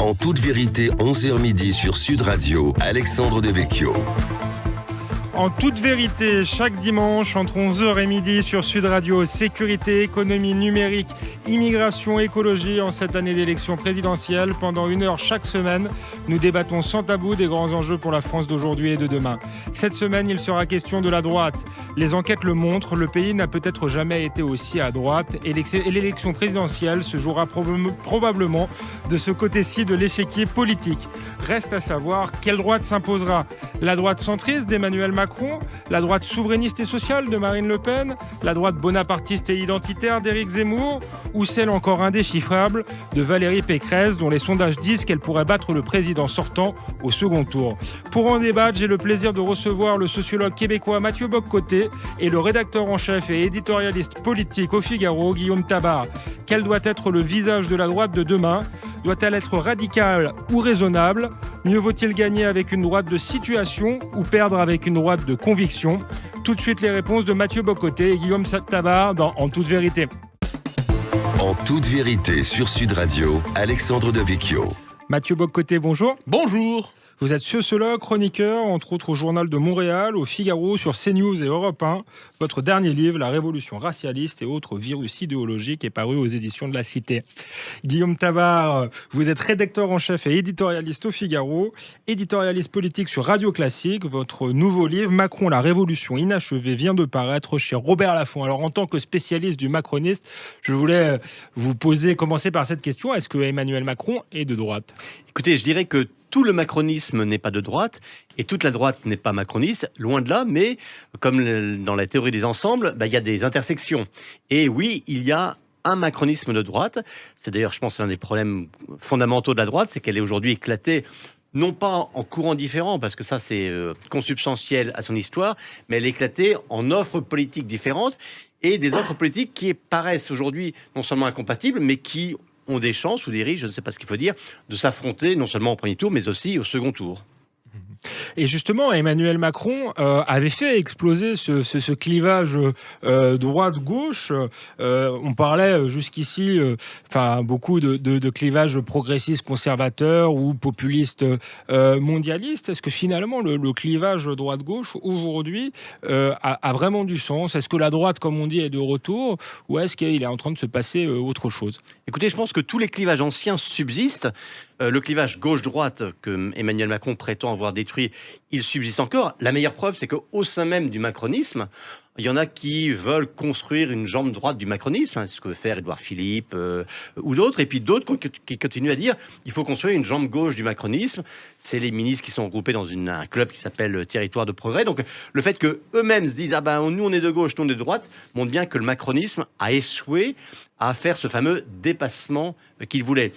En toute vérité, 11h midi sur Sud Radio, Alexandre Devecchio. En toute vérité, chaque dimanche entre 11h et midi sur Sud Radio, sécurité, économie numérique, immigration, écologie en cette année d'élection présidentielle. Pendant 1 heure chaque semaine, nous débattons sans tabou des grands enjeux pour la France d'aujourd'hui et de demain. Cette semaine, il sera question de la droite. Les enquêtes le montrent, le pays n'a peut-être jamais été aussi à droite et l'élection présidentielle se jouera probablement de ce côté-ci de l'échiquier politique. Reste à savoir quelle droite s'imposera. La droite centriste d'Emmanuel Macron, la droite souverainiste et sociale de Marine Le Pen, la droite bonapartiste et identitaire d'Éric Zemmour, ou celle encore indéchiffrable de Valérie Pécresse, dont les sondages disent qu'elle pourrait battre le président sortant au second tour. Pour en débattre, j'ai le plaisir de recevoir le sociologue québécois Mathieu Bock-Côté et le rédacteur en chef et éditorialiste politique au Figaro, Guillaume Tabar. Quel doit être le visage de la droite de demain ? Doit-elle être radicale ou raisonnable ? Mieux vaut-il gagner avec une droite de situation ou perdre avec une droite de conviction ? Tout de suite les réponses de Mathieu Bock-Côté et Guillaume Tabar dans En toute vérité. En toute vérité sur Sud Radio, Alexandre Devecchio. Mathieu Bock-Côté, bonjour. Bonjour. Vous êtes sociologue, chroniqueur, entre autres au Journal de Montréal, au Figaro, sur CNews et Europe 1. Votre dernier livre, La Révolution racialiste et autres virus idéologiques, est paru aux éditions de La Cité. Guillaume Tabar, vous êtes rédacteur en chef et éditorialiste au Figaro, éditorialiste politique sur Radio Classique. Votre nouveau livre, Macron, la Révolution inachevée, vient de paraître chez Robert Laffont. Alors, en tant que spécialiste du macroniste, je voulais commencer par cette question. Est-ce que Emmanuel Macron est de droite ? Écoutez, je dirais que tout le macronisme n'est pas de droite et toute la droite n'est pas macroniste, loin de là, mais comme dans la théorie des ensembles, il y a des intersections. Et oui, il y a un macronisme de droite. C'est d'ailleurs, je pense, l'un des problèmes fondamentaux de la droite, c'est qu'elle est aujourd'hui éclatée, non pas en courants différents, parce que ça c'est consubstantiel à son histoire, mais elle est éclatée en offres politiques différentes et des offres politiques qui paraissent aujourd'hui non seulement incompatibles, mais qui ont des chances ou des risques, je ne sais pas ce qu'il faut dire, de s'affronter non seulement au premier tour, mais aussi au second tour. Et justement, Emmanuel Macron avait fait exploser ce clivage droite-gauche. On parlait jusqu'ici beaucoup de clivage progressiste conservateur ou populiste mondialiste. Est-ce que finalement le clivage droite-gauche aujourd'hui a vraiment du sens ? Est-ce que la droite, comme on dit, est de retour ou est-ce qu'il est en train de se passer autre chose ? Écoutez, je pense que tous les clivages anciens subsistent. Le clivage gauche-droite que Emmanuel Macron prétend avoir détruit, il subsiste encore. La meilleure preuve, c'est qu'au sein même du macronisme, il y en a qui veulent construire une jambe droite du macronisme, ce que veut faire Édouard Philippe ou d'autres, et puis d'autres qui continuent à dire qu'il faut construire une jambe gauche du macronisme. C'est les ministres qui sont regroupés dans un club qui s'appelle Territoire de Progrès. Donc le fait qu'eux-mêmes se disent « nous on est de gauche, nous on est de droite », montre bien que le macronisme a échoué à faire ce fameux dépassement qu'il voulait.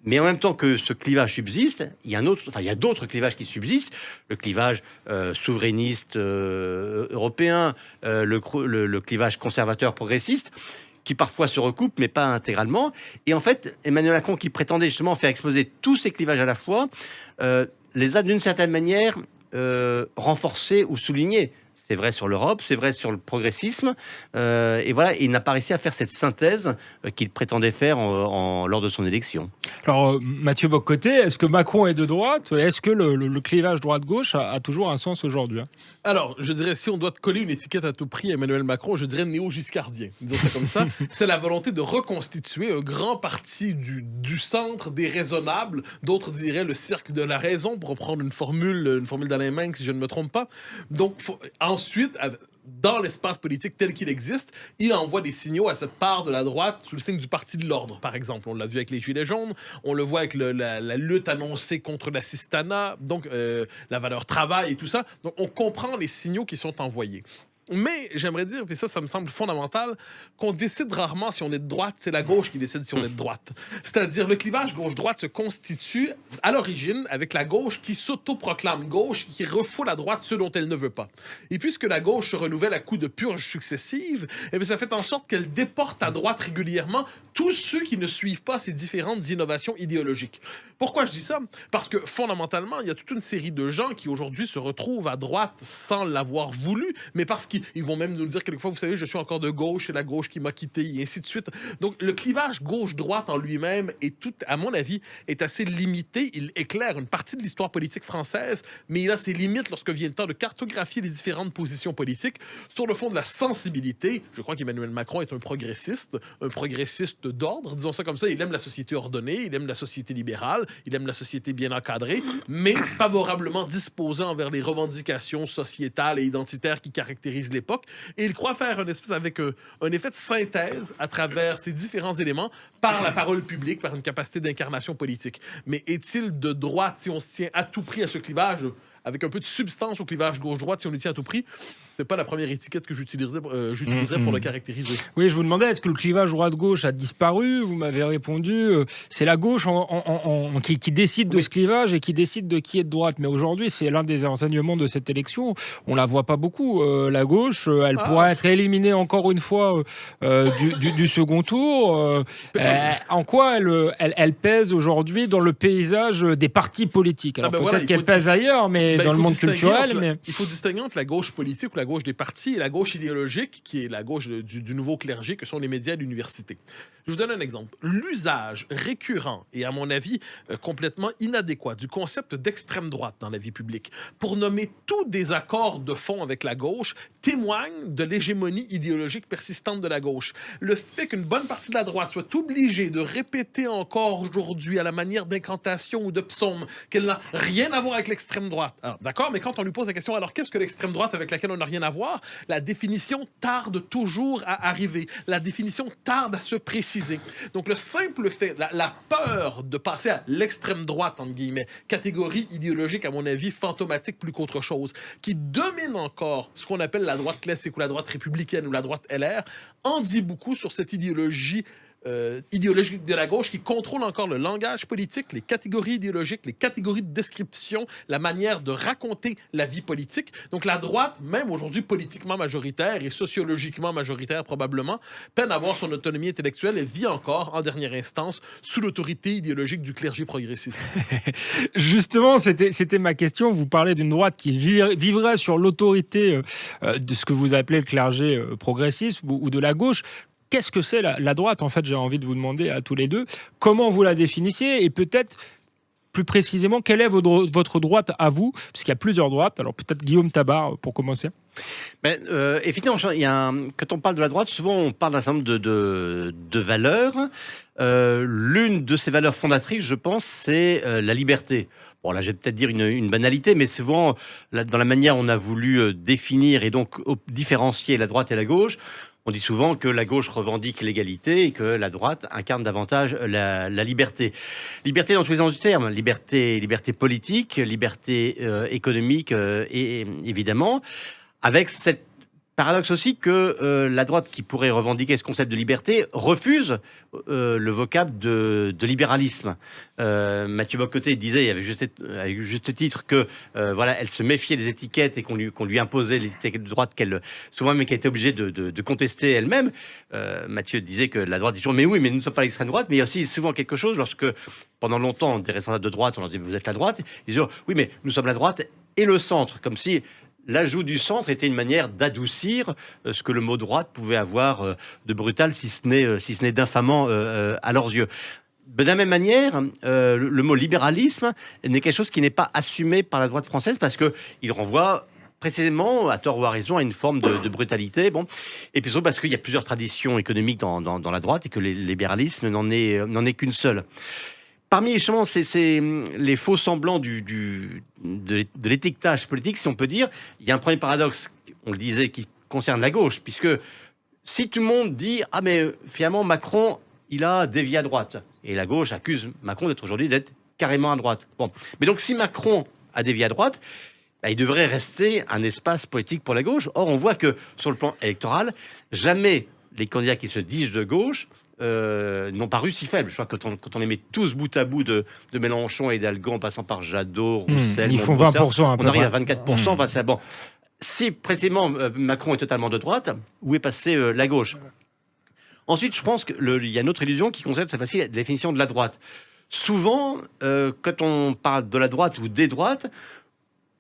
Mais en même temps que ce clivage subsiste, il y a d'autres clivages qui subsistent. Le clivage souverainiste européen, le clivage conservateur progressiste, qui parfois se recoupent, mais pas intégralement. Et en fait, Emmanuel Macron, qui prétendait justement faire exploser tous ces clivages à la fois, les a d'une certaine manière renforcés ou soulignés. C'est vrai sur l'Europe, c'est vrai sur le progressisme. Et voilà, il n'a pas réussi à faire cette synthèse qu'il prétendait faire lors de son élection. Alors, Mathieu Bock-Côté, est-ce que Macron est de droite ? Est-ce que le clivage droite-gauche a toujours un sens aujourd'hui ? Alors, je dirais, si on doit coller une étiquette à tout prix à Emmanuel Macron, je dirais néo-giscardien. Disons ça comme ça. C'est la volonté de reconstituer un grand parti du centre des raisonnables. D'autres diraient le cercle de la raison, pour reprendre une formule d'Alain Menck, si je ne me trompe pas. Donc, ensuite, dans l'espace politique tel qu'il existe, il envoie des signaux à cette part de la droite sous le signe du parti de l'ordre, par exemple. On l'a vu avec les Gilets jaunes, on le voit avec la lutte annoncée contre l'assistanat, donc la valeur travail et tout ça. Donc, on comprend les signaux qui sont envoyés. Mais j'aimerais dire, puis ça me semble fondamental, qu'on décide rarement si on est de droite, c'est la gauche qui décide si on est de droite. C'est-à-dire, le clivage gauche-droite se constitue à l'origine avec la gauche qui s'autoproclame gauche, qui refoule à droite ceux dont elle ne veut pas. Et puisque la gauche se renouvelle à coups de purges successives, eh bien, ça fait en sorte qu'elle déporte à droite régulièrement tous ceux qui ne suivent pas ces différentes innovations idéologiques. Pourquoi je dis ça? Parce que fondamentalement, il y a toute une série de gens qui aujourd'hui se retrouvent à droite sans l'avoir voulu, mais parce qu'ils ils vont même nous dire quelquefois, vous savez, je suis encore de gauche, c'est la gauche qui m'a quitté, et ainsi de suite. Donc, le clivage gauche-droite en lui-même est tout, à mon avis, est assez limité. Il éclaire une partie de l'histoire politique française, mais il a ses limites lorsque vient le temps de cartographier les différentes positions politiques. Sur le fond de la sensibilité, je crois qu'Emmanuel Macron est un progressiste d'ordre, disons ça comme ça. Il aime la société ordonnée, il aime la société libérale, il aime la société bien encadrée, mais favorablement disposé envers les revendications sociétales et identitaires qui caractérisent l'époque. Et il croit faire un espèce avec un effet de synthèse à travers ces différents éléments par la parole publique, par une capacité d'incarnation politique. Mais est-il de droite si on se tient à tout prix à ce clivage, avec un peu de substance au clivage gauche-droite si on le tient à tout prix? C'est pas la première étiquette que j'utiliserais pour le caractériser. Oui, je vous demandais, est-ce que le clivage droite-gauche a disparu? Vous m'avez répondu, c'est la gauche qui décide de ce clivage et qui décide de qui est de droite. Mais aujourd'hui, c'est l'un des enseignements de cette élection. On la voit pas beaucoup. La gauche, elle pourrait être éliminée encore une fois du second tour. En quoi elle pèse aujourd'hui dans le paysage des partis politiques? Alors peut-être qu'elle pèse ailleurs, mais dans le monde culturel. Il faut distinguer entre la gauche politique ou la gauche des partis et la gauche idéologique, qui est la gauche du nouveau clergé, que sont les médias et l'université. Je vous donne un exemple. L'usage récurrent et, à mon avis, complètement inadéquat du concept d'extrême droite dans la vie publique pour nommer tous des accords de fond avec la gauche témoigne de l'hégémonie idéologique persistante de la gauche. Le fait qu'une bonne partie de la droite soit obligée de répéter encore aujourd'hui à la manière d'incantation ou de psaume qu'elle n'a rien à voir avec l'extrême droite. Alors, d'accord, mais quand on lui pose la question, alors qu'est-ce que l'extrême droite avec laquelle on n'a rien à voir? La définition tarde toujours à arriver. La définition tarde à se préciser. Donc, le simple fait, la peur de passer à l'extrême droite, entre guillemets, catégorie idéologique, à mon avis, fantomatique plus qu'autre chose, qui domine encore ce qu'on appelle la droite classique ou la droite républicaine ou la droite LR, en dit beaucoup sur cette idéologie idéologique de la gauche qui contrôle encore le langage politique, les catégories idéologiques, les catégories de description, la manière de raconter la vie politique. Donc la droite, même aujourd'hui politiquement majoritaire et sociologiquement majoritaire probablement, peine à avoir son autonomie intellectuelle et vit encore, en dernière instance, sous l'autorité idéologique du clergé progressiste. Justement, c'était ma question. Vous parlez d'une droite qui vivrait sur l'autorité de ce que vous appelez le clergé progressiste ou de la gauche. Qu'est-ce que c'est la droite? En fait, j'ai envie de vous demander à tous les deux comment vous la définissiez et peut-être plus précisément quelle est votre droite à vous, parce qu'il y a plusieurs droites. Alors peut-être Guillaume Tabar pour commencer. Effectivement, quand on parle de la droite, souvent on parle d'un certain nombre de valeurs. L'une de ces valeurs fondatrices, je pense, c'est la liberté. Bon, là, je vais peut-être dire une banalité, mais souvent, dans la manière on a voulu définir et donc différencier la droite et la gauche, on dit souvent que la gauche revendique l'égalité et que la droite incarne davantage la liberté. Liberté dans tous les sens du terme. Liberté politique, liberté économique, et évidemment, avec cette paradoxe aussi que la droite, qui pourrait revendiquer ce concept de liberté, refuse le vocable de libéralisme. Mathieu Bock-Côté disait, avec juste titre, que voilà, elle se méfiait des étiquettes et qu'on lui imposait les étiquettes de droite souvent même qu'elle était obligée de contester elle-même. Mathieu disait que la droite dit toujours, mais oui, mais nous ne sommes pas l'extrême droite. Mais il y a aussi souvent quelque chose, lorsque pendant longtemps, des responsables de droite, on leur dit, vous êtes la droite, ils disaient, oui, mais nous sommes la droite et le centre, comme si l'ajout du centre était une manière d'adoucir ce que le mot droite pouvait avoir de brutal, si ce n'est d'infamant à leurs yeux. De la même manière, le mot libéralisme n'est quelque chose qui n'est pas assumé par la droite française parce qu'il renvoie précisément, à tort ou à raison, à une forme de brutalité. Bon. Et puis surtout parce qu'il y a plusieurs traditions économiques dans la droite et que le libéralisme n'en est qu'une seule. Parmi justement les faux semblants de l'étiquetage politique, si on peut dire, il y a un premier paradoxe, on le disait, qui concerne la gauche, puisque si tout le monde dit « Ah mais finalement Macron, il a dévié à droite », et la gauche accuse Macron d'être carrément à droite. Bon. Mais donc si Macron a dévié à droite, il devrait rester un espace politique pour la gauche. Or, on voit que sur le plan électoral, jamais les candidats qui se disent de gauche n'ont paru si faibles. Je crois que quand on les met tous bout à bout de Mélenchon et d'Hidalgo en passant par Jadot, Roussel, ils font 20%, on arrive à 24%. Enfin, c'est bon. Si précisément Macron est totalement de droite, où est passée la gauche? Ensuite, je pense qu'il y a une autre illusion qui concerne cette fois-ci la définition de la droite. Souvent, quand on parle de la droite ou des droites,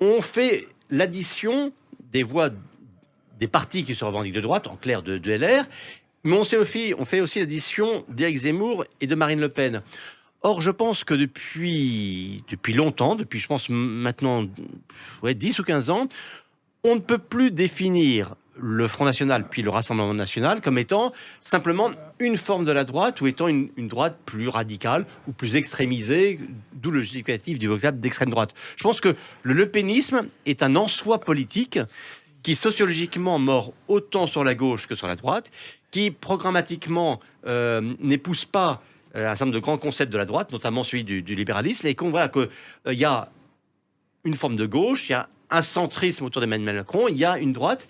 on fait l'addition des voix des partis qui se revendiquent de droite, en clair de LR, mais on fait aussi l'addition d'Éric Zemmour et de Marine Le Pen. Or, je pense que depuis longtemps, depuis je pense maintenant 10 ou 15 ans, on ne peut plus définir le Front National puis le Rassemblement National comme étant simplement une forme de la droite ou étant une droite plus radicale ou plus extrémisée, d'où le justificatif du vocable d'extrême droite. Je pense que le lepénisme est un en-soi politique qui sociologiquement mord autant sur la gauche que sur la droite, qui programmatiquement n'épouse pas un certain nombre de grands concepts de la droite, notamment celui du libéralisme, et qu'on voit qu'il y a une forme de gauche, il y a un centrisme autour d'Emmanuel Macron, il y a une droite,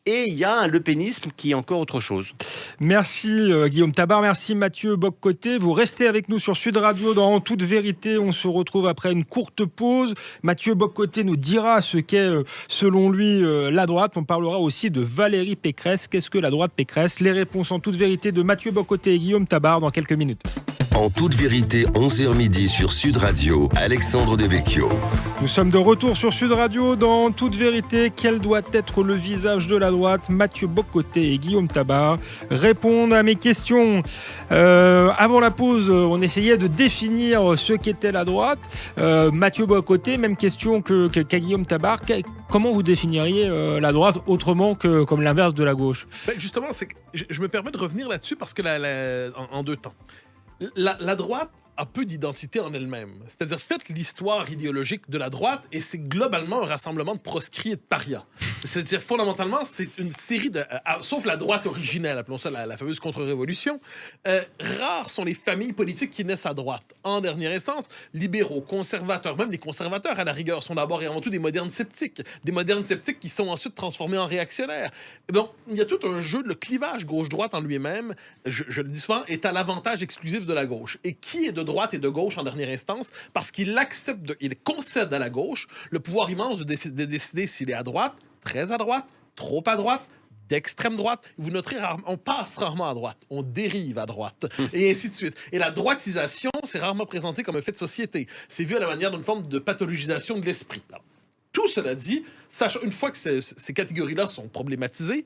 et il y a un lepénisme qui est encore autre chose. Merci Guillaume Tabar, merci Mathieu Bock-Côté. Vous restez avec nous sur Sud Radio dans En toute vérité. On se retrouve après une courte pause. Mathieu Bock-Côté nous dira ce qu'est selon lui la droite. On parlera aussi de Valérie Pécresse. Qu'est-ce que la droite Pécresse? Les réponses En toute vérité de Mathieu Bock-Côté et Guillaume Tabar dans quelques minutes. En toute vérité, 11h midi sur Sud Radio, Alexandre Devecchio. Nous sommes de retour sur Sud Radio dans En toute vérité. Quel doit être le visage de la droite? Mathieu Bock-Côté et Guillaume Tabar répondent à mes questions. Avant la pause, on essayait de définir ce qu'était la droite. Mathieu Bock-Côté, même question qu'à Guillaume Tabar. Comment vous définiriez la droite autrement que comme l'inverse de la gauche? Justement, je me permets de revenir là-dessus parce que en deux temps. La droite a peu d'identité en elle-même. C'est-à-dire, faites l'histoire idéologique de la droite et c'est globalement un rassemblement de proscrits et de parias. C'est-à-dire, fondamentalement, c'est une série de... sauf la droite originelle, appelons ça la fameuse contre-révolution, rares sont les familles politiques qui naissent à droite. En dernière instance, libéraux, conservateurs, même les conservateurs, à la rigueur, sont d'abord et avant tout des modernes sceptiques. Des modernes sceptiques qui sont ensuite transformés en réactionnaires. Donc, il y a tout un jeu, le clivage gauche-droite en lui-même, je le dis souvent, est à l'avantage exclusif de la gauche. Et qui est de droite et de gauche en dernière instance? Parce qu'il il concède à la gauche le pouvoir immense de décider s'il est à droite, très à droite, trop à droite, d'extrême droite. Vous noterez, on passe rarement à droite, on dérive à droite, et ainsi de suite. Et la droitisation, c'est rarement présenté comme un fait de société. C'est vu à la manière d'une forme de pathologisation de l'esprit. Alors, tout cela dit, une fois que ces catégories-là sont problématisées,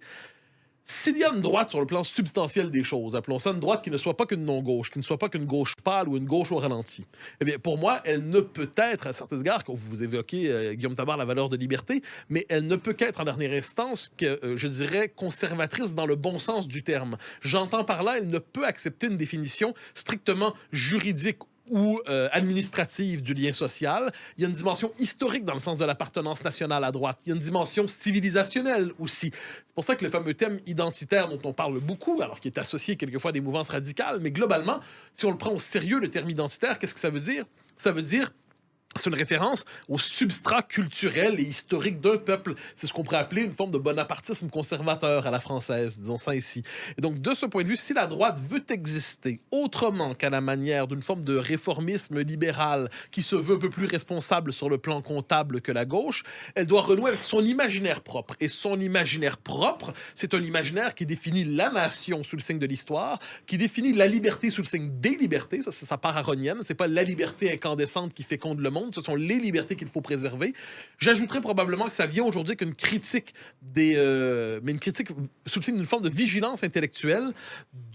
s'il y a une droite sur le plan substantiel des choses, appelons ça une droite qui ne soit pas qu'une non-gauche, qui ne soit pas qu'une gauche pâle ou une gauche au ralenti, eh bien, pour moi, elle ne peut être, à certains égards, quand vous évoquez, Guillaume Tabar, la valeur de liberté, mais elle ne peut qu'être, en dernière instance, que, je dirais, conservatrice dans le bon sens du terme. J'entends par là, elle ne peut accepter une définition strictement juridique ou administrative du lien social. Il y a une dimension historique dans le sens de l'appartenance nationale à droite. Il y a une dimension civilisationnelle aussi. C'est pour ça que le fameux thème identitaire dont on parle beaucoup, alors qui est associé quelquefois à des mouvances radicales, mais globalement, si on le prend au sérieux, le terme identitaire, qu'est-ce que ça veut dire? Ça veut dire... c'est une référence au substrat culturel et historique d'un peuple. C'est ce qu'on pourrait appeler une forme de bonapartisme conservateur à la française, disons ça ici. Et donc, de ce point de vue, si la droite veut exister autrement qu'à la manière d'une forme de réformisme libéral qui se veut un peu plus responsable sur le plan comptable que la gauche, elle doit renouer avec son imaginaire propre. Et son imaginaire propre, c'est un imaginaire qui définit la nation sous le signe de l'histoire, qui définit la liberté sous le signe des libertés. Ça, c'est sa part aronienne. C'est pas la liberté incandescente qui féconde le monde. Ce sont les libertés qu'il faut préserver. J'ajouterais probablement que ça vient aujourd'hui qu'une critique mais une critique sous le signe d'une forme de vigilance intellectuelle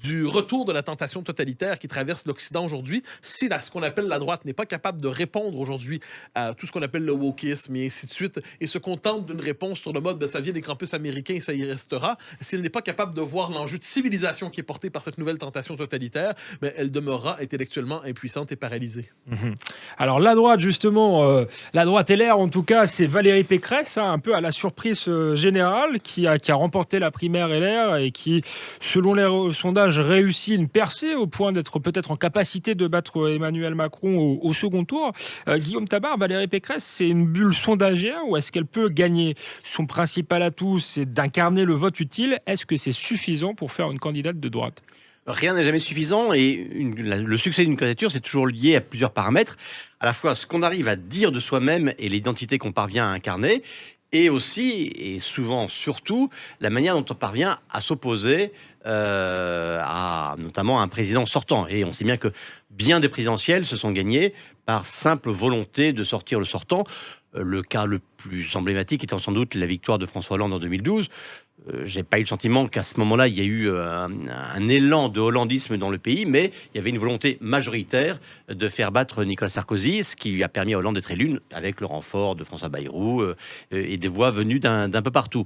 du retour de la tentation totalitaire qui traverse l'Occident aujourd'hui. Si ce qu'on appelle la droite n'est pas capable de répondre aujourd'hui à tout ce qu'on appelle le wokisme et ainsi de suite, et se contente d'une réponse sur le mode ça vient des campus américains et ça y restera, si elle n'est pas capable de voir l'enjeu de civilisation qui est porté par cette nouvelle tentation totalitaire, elle demeurera intellectuellement impuissante et paralysée. Alors la droite, justement, la droite LR, en tout cas, c'est Valérie Pécresse, un peu à la surprise générale, qui a remporté la primaire LR et qui, selon les sondages, réussit une percée au point d'être peut-être en capacité de battre Emmanuel Macron au second tour. Guillaume Tabar, Valérie Pécresse, c'est une bulle sondagière ou est-ce qu'elle peut gagner? Son principal atout, c'est d'incarner le vote utile. Est-ce que c'est suffisant pour faire une candidate de droite? Rien n'est jamais suffisant et le succès d'une candidature, c'est toujours lié à plusieurs paramètres. À la fois ce qu'on arrive à dire de soi-même et l'identité qu'on parvient à incarner, et aussi, et souvent surtout, la manière dont on parvient à s'opposer notamment à un président sortant. Et on sait bien que bien des présidentielles se sont gagnées par simple volonté de sortir le sortant. Le cas le plus emblématique étant sans doute la victoire de François Hollande en 2012. J'ai pas eu le sentiment qu'à ce moment-là, il y a eu un élan de hollandisme dans le pays, mais il y avait une volonté majoritaire de faire battre Nicolas Sarkozy, ce qui lui a permis à Hollande d'être élu avec le renfort de François Bayrou et des voix venues d'un peu partout.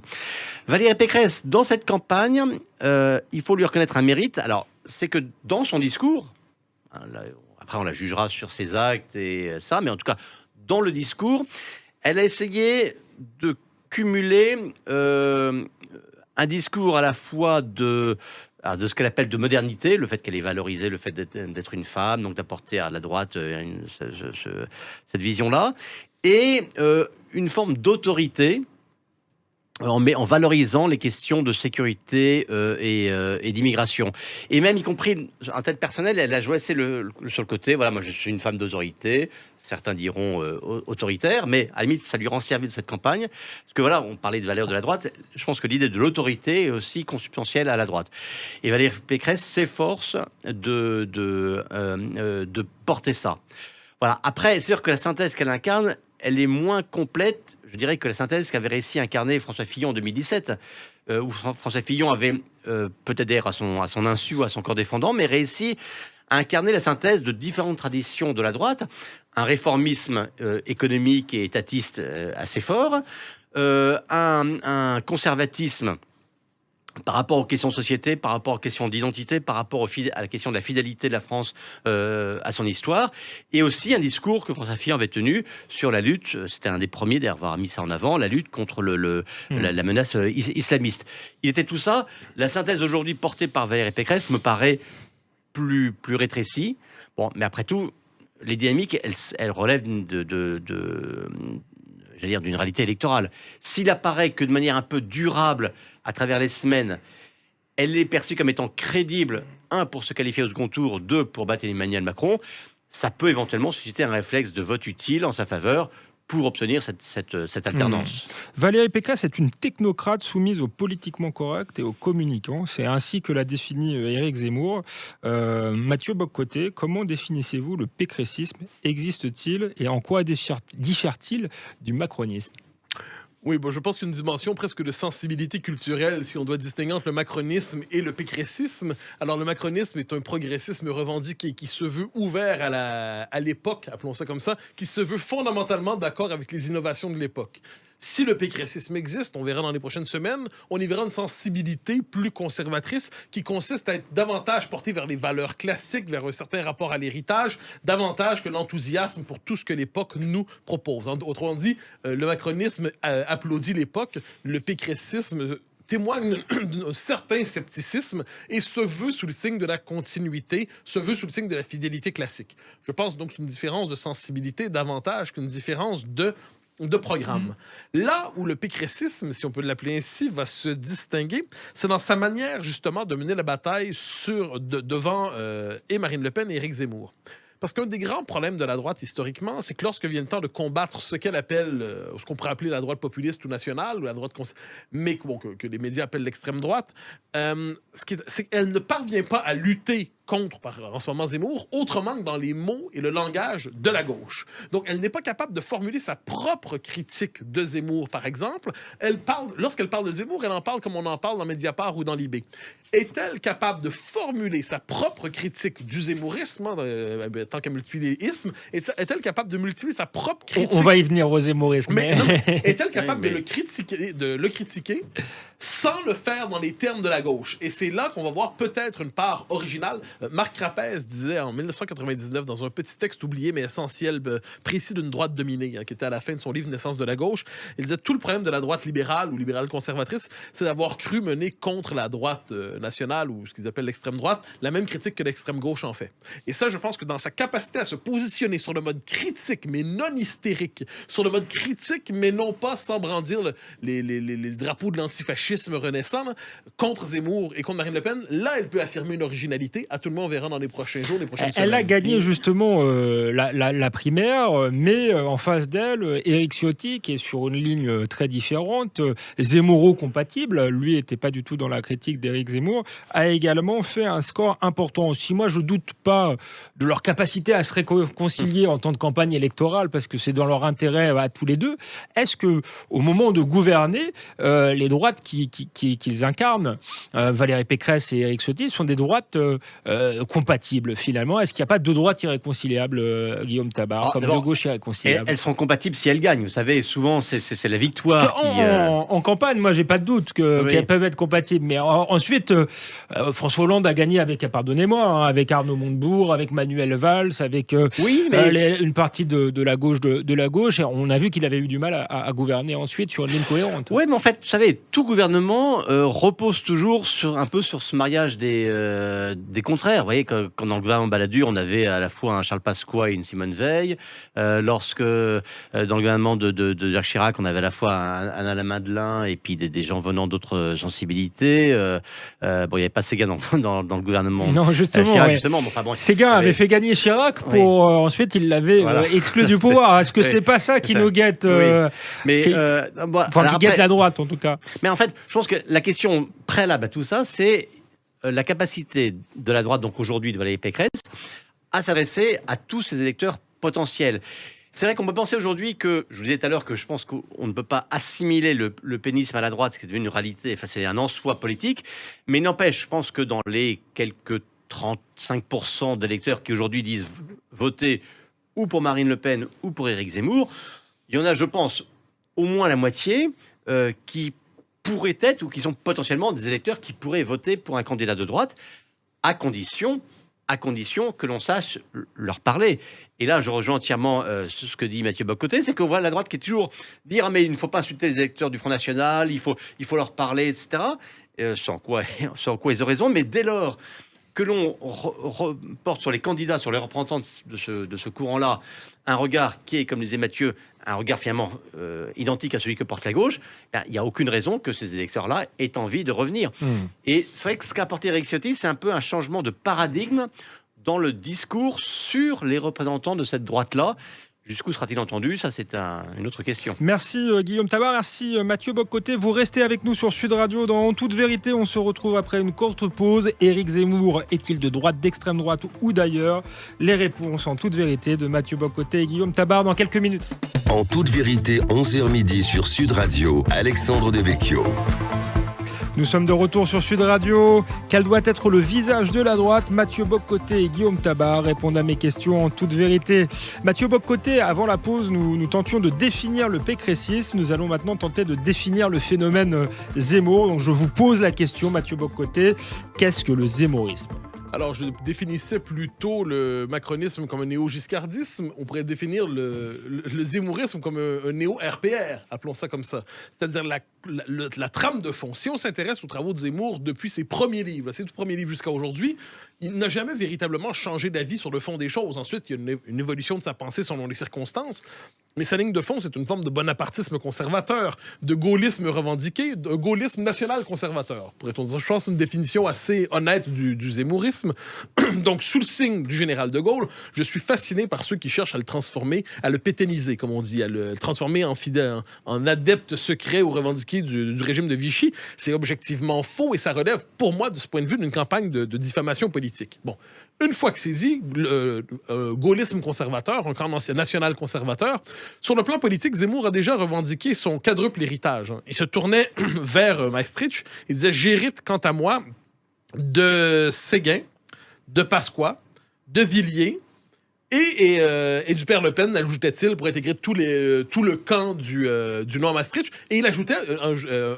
Valérie Pécresse, dans cette campagne, il faut lui reconnaître un mérite. Alors, c'est que dans son discours, hein, là, après on la jugera sur ses actes et ça, mais en tout cas, dans le discours, elle a essayé de cumuler un discours à la fois de ce qu'elle appelle de modernité, le fait qu'elle ait valorisé le fait d'être une femme, donc d'apporter à la droite cette vision-là, et une forme d'autorité en valorisant les questions de sécurité et d'immigration. Et même, y compris en tête personnelle, elle a joué assez sur le côté, voilà, moi je suis une femme d'autorité, certains diront autoritaire, mais à la limite, ça lui rend service de cette campagne, parce que voilà, on parlait de valeurs de la droite, je pense que l'idée de l'autorité est aussi consubstantielle à la droite. Et Valérie Pécresse s'efforce de porter ça. Voilà. Après, c'est sûr que la synthèse qu'elle incarne, elle est moins complète, je dirais, que la synthèse qu'avait réussi à incarner François Fillon en 2017, où François Fillon avait, peut-être d'ailleurs à son insu ou à son corps défendant, mais réussi à incarner la synthèse de différentes traditions de la droite, un réformisme économique et étatiste assez fort, un conservatisme par rapport aux questions de société, par rapport aux questions d'identité, par rapport à la question de la fidélité de la France à son histoire, et aussi un discours que François Fillon avait tenu sur la lutte, c'était un des premiers d'avoir mis ça en avant, la lutte contre la menace islamiste. Il était tout ça. La synthèse d'aujourd'hui portée par Valérie Pécresse me paraît plus rétrécie. Bon, mais après tout, les dynamiques, elles relèvent j'allais dire, d'une réalité électorale. S'il apparaît que de manière un peu durable, à travers les semaines, elle est perçue comme étant crédible, un, pour se qualifier au second tour, deux, pour battre Emmanuel Macron, ça peut éventuellement susciter un réflexe de vote utile en sa faveur pour obtenir cette alternance. Valérie Pécresse est une technocrate soumise au politiquement correct et aux communicants. C'est ainsi que l'a défini Éric Zemmour. Mathieu Bock-Côté, comment définissez-vous le pécressisme? Existe-t-il et en quoi diffère-t-il du macronisme? Oui, bon, je pense qu'une dimension presque de sensibilité culturelle, si on doit distinguer entre le macronisme et le pécressisme. Alors, le macronisme est un progressisme revendiqué qui se veut ouvert à l'époque, appelons ça comme ça, qui se veut fondamentalement d'accord avec les innovations de l'époque. Si le pécressisme existe, on verra dans les prochaines semaines, on y verra une sensibilité plus conservatrice qui consiste à être davantage portée vers les valeurs classiques, vers un certain rapport à l'héritage, davantage que l'enthousiasme pour tout ce que l'époque nous propose. Autrement dit, le macronisme applaudit l'époque, le pécressisme témoigne d'un certain scepticisme et se veut sous le signe de la continuité, se veut sous le signe de la fidélité classique. Je pense donc que c'est une différence de sensibilité davantage qu'une différence de programme. Là où le pécressisme, si on peut l'appeler ainsi, va se distinguer, c'est dans sa manière justement de mener la bataille devant et Marine Le Pen et Éric Zemmour. Parce qu'un des grands problèmes de la droite, historiquement, c'est que lorsque vient le temps de combattre ce qu'elle appelle, ce qu'on pourrait appeler la droite populiste ou nationale, ou la droite mais que les médias appellent l'extrême droite, c'est qu'elle ne parvient pas à lutter contre, en ce moment, Zemmour, autrement que dans les mots et le langage de la gauche. Donc, elle n'est pas capable de formuler sa propre critique de Zemmour, par exemple. Lorsqu'elle parle de Zemmour, elle en parle comme on en parle dans Mediapart ou dans Libé. Est-elle capable de formuler sa propre critique du zémourisme, tant qu'elle multiplie les ismes, est-elle capable de multiplier sa propre critique? On va y venir au zémourisme. Mais est-elle capable de le critiquer sans le faire dans les termes de la gauche? Et c'est là qu'on va voir peut-être une part originale. Marc Crapez disait en 1999, dans un petit texte oublié mais essentiel, précis d'une droite dominée, qui était à la fin de son livre Naissance de la gauche, il disait tout le problème de la droite libérale ou libérale conservatrice, c'est d'avoir cru mener contre la droite nationale ou ce qu'ils appellent l'extrême droite, la même critique que l'extrême gauche en fait. Et ça, je pense que dans sa capacité à se positionner sur le mode critique mais non hystérique, sur le mode critique mais non pas sans brandir les drapeaux de l'antifascisme renaissant contre Zemmour et contre Marine Le Pen, là, elle peut affirmer une originalité à tout le monde verra dans les prochains jours, les prochaines semaines. Elle a gagné justement la primaire, mais en face d'elle, Éric Ciotti, qui est sur une ligne très différente, Zemmouro-compatible, lui n'était pas du tout dans la critique d'Éric Zemmour, a également fait un score important. Si moi je doute pas de leur capacité à se réconcilier en temps de campagne électorale, parce que c'est dans leur intérêt à tous les deux, est-ce que au moment de gouverner, les droites qu'ils incarnent, Valérie Pécresse et Éric Ciotti, sont des droites compatibles finalement? Est-ce qu'il n'y a pas deux droites irréconciliables, Guillaume Tabar, comme deux gauches irréconciliables? Elles seront compatibles si elles gagnent. Vous savez, souvent, c'est la victoire en campagne, moi, j'ai pas de doute qu'elles peuvent être compatibles. Mais ensuite, François Hollande a gagné avec, pardonnez-moi, avec Arnaud Montebourg, avec Manuel Valls, avec une partie de la gauche de la gauche. Et on a vu qu'il avait eu du mal à gouverner ensuite sur une ligne cohérente. Oui, mais en fait, vous savez, tout gouvernement repose toujours un peu sur ce mariage des contraires. Vous voyez, quand dans le gouvernement Balladur, on avait à la fois un Charles Pasqua et une Simone Veil. Lorsque, dans le gouvernement de Jacques Chirac, on avait à la fois un Alain Madelin et puis des gens venant d'autres sensibilités. Il n'y avait pas Séguin dans le gouvernement. Non, justement. Chirac, justement. Enfin, bon, Séguin avait fait gagner Chirac pour ensuite il l'avait exclu du pouvoir. Est-ce que c'est pas ça qui nous guette qui guette la droite en tout cas. Mais en fait, je pense que la question préalable à tout ça, c'est la capacité de la droite, donc aujourd'hui de Valérie Pécresse, à s'adresser à tous ces électeurs potentiels. C'est vrai qu'on peut penser aujourd'hui que, je vous disais tout à l'heure que je pense qu'on ne peut pas assimiler le pénisme à la droite, ce qui est devenu une réalité, enfin c'est un en-soi politique, mais il n'empêche, je pense que dans les quelques 35% d'électeurs qui aujourd'hui disent voter ou pour Marine Le Pen ou pour Éric Zemmour, il y en a, je pense, au moins la moitié qui pourraient être ou qui sont potentiellement des électeurs qui pourraient voter pour un candidat de droite, à condition que l'on sache leur parler. Et là, je rejoins entièrement ce que dit Mathieu Bock-Côté, c'est qu'on voit la droite qui est toujours dire mais il ne faut pas insulter les électeurs du Front National, il faut leur parler, etc. Sans quoi ils ont raison, mais dès lors que l'on porte sur les candidats, sur les représentants de ce courant-là, un regard qui est, comme disait Mathieu, un regard finalement identique à celui que porte la gauche, il n'y a aucune raison que ces électeurs-là aient envie de revenir. Et c'est vrai que ce qu'a apporté Éric Ciotti, c'est un peu un changement de paradigme dans le discours sur les représentants de cette droite-là. Jusqu'où sera-t-il entendu? Ça, c'est une autre question. Merci Guillaume Tabar, merci Mathieu Bock-Côté. Vous restez avec nous sur Sud Radio. Dans toute vérité, on se retrouve après une courte pause. Éric Zemmour est-il de droite, d'extrême droite ou d'ailleurs? Les réponses en toute vérité de Mathieu Bock-Côté et Guillaume Tabar dans quelques minutes. En toute vérité, 11h midi sur Sud Radio, Alexandre Devecchio. Nous sommes de retour sur Sud Radio. Quel doit être le visage de la droite? Mathieu Bock-Côté et Guillaume Tabar répondent à mes questions en toute vérité. Mathieu Bock-Côté, avant la pause, nous tentions de définir le pécressisme. Nous allons maintenant tenter de définir le phénomène Zemmour. Donc je vous pose la question, Mathieu Bock-Côté. Qu'est-ce que le zemmourisme? Alors, je définissais plutôt le macronisme comme un néo-giscardisme. On pourrait définir le zemmourisme comme un néo-RPR, appelons ça comme ça. C'est-à-dire la trame de fond. Si on s'intéresse aux travaux de Zemmour depuis ses premiers livres, ses tout premiers livres jusqu'à aujourd'hui, il n'a jamais véritablement changé d'avis sur le fond des choses. Ensuite, il y a une évolution de sa pensée selon les circonstances. Mais sa ligne de fond, c'est une forme de bonapartisme conservateur, de gaullisme revendiqué, de gaullisme national conservateur. Pourrait-on dire, je pense, une définition assez honnête du zemmourisme. Donc, sous le signe du général de Gaulle, je suis fasciné par ceux qui cherchent à le transformer, à le pétainiser, comme on dit, à le transformer en adepte secret ou revendiqué du régime de Vichy. C'est objectivement faux et ça relève, pour moi, de ce point de vue, d'une campagne de diffamation politique. Bon, une fois que c'est dit, le gaullisme conservateur, un camp national conservateur, sur le plan politique, Zemmour a déjà revendiqué son quadruple héritage. Il se tournait vers Maastricht. Il disait « J'hérite, quant à moi, de Séguin, de Pasqua, de Villiers et du père Le Pen, ajoutait-il, pour intégrer tout le camp du Nord Maastricht. Et il ajoutait,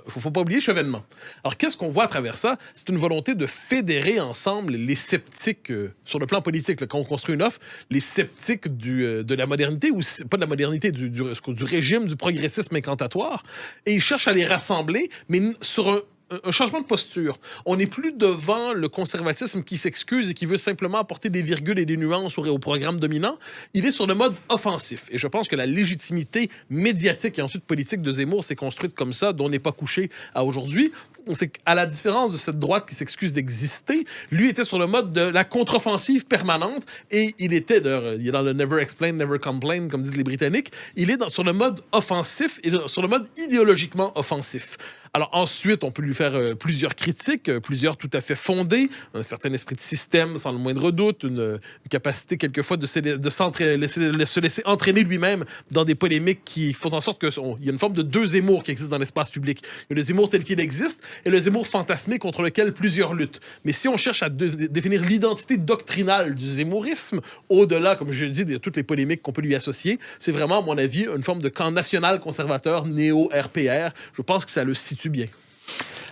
faut pas oublier, Chevènement. Alors, qu'est-ce qu'on voit à travers ça? C'est une volonté de fédérer ensemble les sceptiques sur le plan politique. Là, quand on construit une offre, les sceptiques de la modernité, ou pas de la modernité, du régime, du progressisme incantatoire. Et il cherche à les rassembler, mais sur un changement de posture. On n'est plus devant le conservatisme qui s'excuse et qui veut simplement apporter des virgules et des nuances au programme dominant. Il est sur le mode offensif. Et je pense que la légitimité médiatique et ensuite politique de Zemmour s'est construite comme ça, dont on n'est pas couché à aujourd'hui. C'est qu'à la différence de cette droite qui s'excuse d'exister, lui était sur le mode de la contre-offensive permanente et il est dans le never explain, never complain, comme disent les Britanniques. Il est sur le mode offensif et sur le mode idéologiquement offensif. Alors ensuite, on peut lui faire plusieurs critiques, plusieurs tout à fait fondées, un certain esprit de système sans le moindre doute, une capacité quelquefois de se laisser entraîner lui-même dans des polémiques qui font en sorte qu'il y a une forme de deux Zemmour qui existent dans l'espace public. Il y a le Zemmour tel qu'il existe et le Zemmour fantasmé contre lequel plusieurs luttent. Mais si on cherche à définir l'identité doctrinale du zemmourisme, au-delà, comme je le dis, de toutes les polémiques qu'on peut lui associer, c'est vraiment, à mon avis, une forme de camp national conservateur néo-RPR. Je pense que ça le situe bien.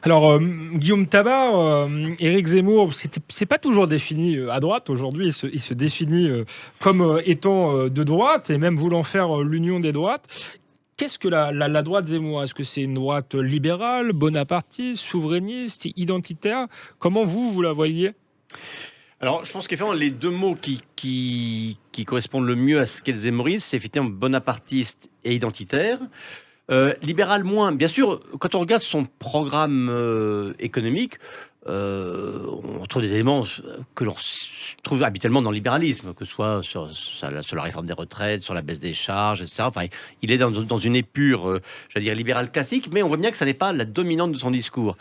Alors, Guillaume Tabar, Éric Zemmour, c'est pas toujours défini à droite. Aujourd'hui, il se définit comme étant de droite et même voulant faire l'union des droites. Qu'est-ce que la droite Zemmour? Est-ce que c'est une droite libérale, bonapartiste, souverainiste, identitaire? Comment vous la voyez? Alors, je pense qu'effectivement, les deux mots qui correspondent le mieux à ce qu'est le zemmourisme, c'est effectivement bonapartiste et identitaire. Libéral moins. Bien sûr, quand on regarde son programme économique, on trouve des éléments que l'on trouve habituellement dans le libéralisme, que ce soit sur la réforme des retraites, sur la baisse des charges, etc. Enfin, il est dans une épure, j'allais dire, libérale classique, mais on voit bien que ça n'est pas la dominante de son discours.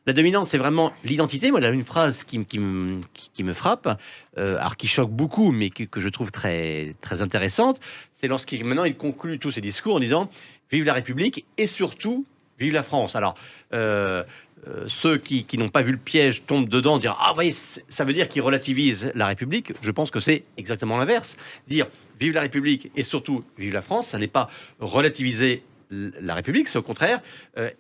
La dominante, c'est vraiment l'identité. Moi, il y a une phrase qui me frappe, alors qui choque beaucoup, mais que je trouve très, très intéressante. C'est maintenant il conclut tous ses discours en disant « Vive la République et surtout, vive la France ». Alors, ceux qui n'ont pas vu le piège tombent dedans, dire « Ah, vous voyez, ça veut dire qu'il relativise la République ». Je pense que c'est exactement l'inverse. Dire « Vive la République et surtout, vive la France », ça n'est pas relativiser la République, c'est au contraire